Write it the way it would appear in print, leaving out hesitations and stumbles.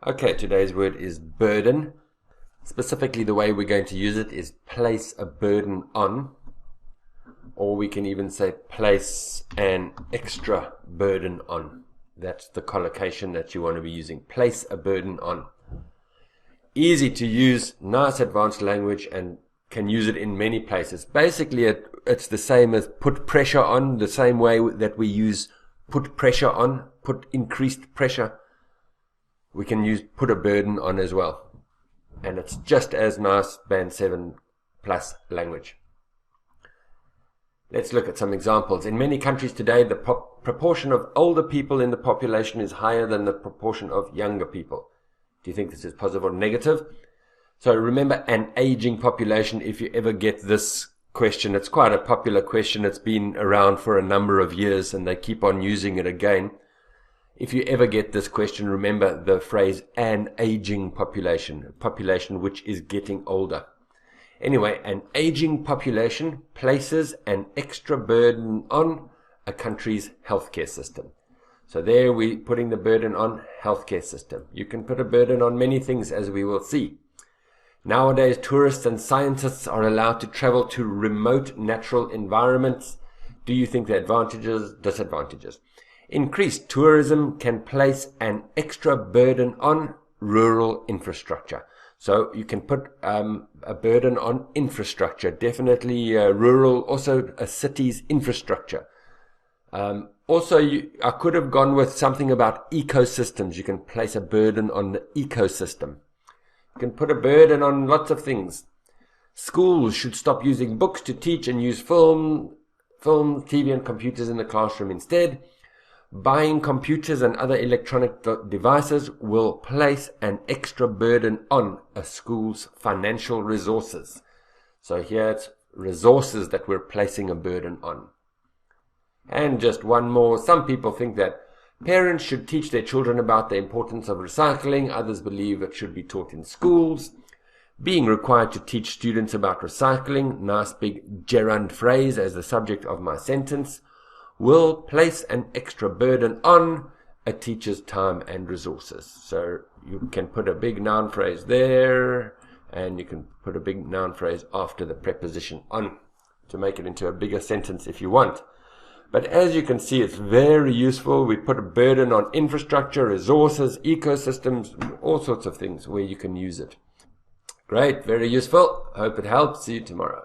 Okay, today's word is burden. Specifically, the way we're going to use it is place a burden on, or we can even say place an extra burden on. That's the collocation that you want to be using. Place a burden on. Easy to use, nice advanced language, and can use it in many places. Basically, it's the same as put pressure on, the same way that we use put pressure on, put increased pressure. We can use put a burden on as well. And it's just as nice band 7 plus language. Let's look at some examples. In many countries today, the proportion of older people in the population is higher than the proportion of younger people. Do you think this is positive or negative? So remember, an aging population, if you ever get this question, it's quite a popular question. It's been around for a number of years and they keep on using it again. If you ever get this question, remember the phrase an aging population, a population which is getting older. Anyway, an aging population places an extra burden on a country's healthcare system. So there we're putting the burden on healthcare system. You can put a burden on many things, as we will see. Nowadays, tourists and scientists are allowed to travel to remote natural environments. Do you think the advantages, disadvantages? Increased tourism can place an extra burden on rural infrastructure. So you can put a burden on infrastructure, definitely rural, also a city's infrastructure. I could have gone with something about ecosystems. You can place a burden on the ecosystem. You can put a burden on lots of things. Schools should stop using books to teach and use film, TV and computers in the classroom instead. Buying computers and other electronic devices will place an extra burden on a school's financial resources. So here it's resources that we're placing a burden on. And just one more. Some people think that parents should teach their children about the importance of recycling. Others believe it should be taught in schools. Being required to teach students about recycling, nice big gerund phrase as the subject of my sentence, will place an extra burden on a teacher's time and resources. So you can put a big noun phrase there, and you can put a big noun phrase after the preposition on to make it into a bigger sentence if you want. But as you can see, it's very useful. We put a burden on infrastructure, resources, ecosystems, all sorts of things where you can use it. Great, very useful. Hope it helps. See you tomorrow.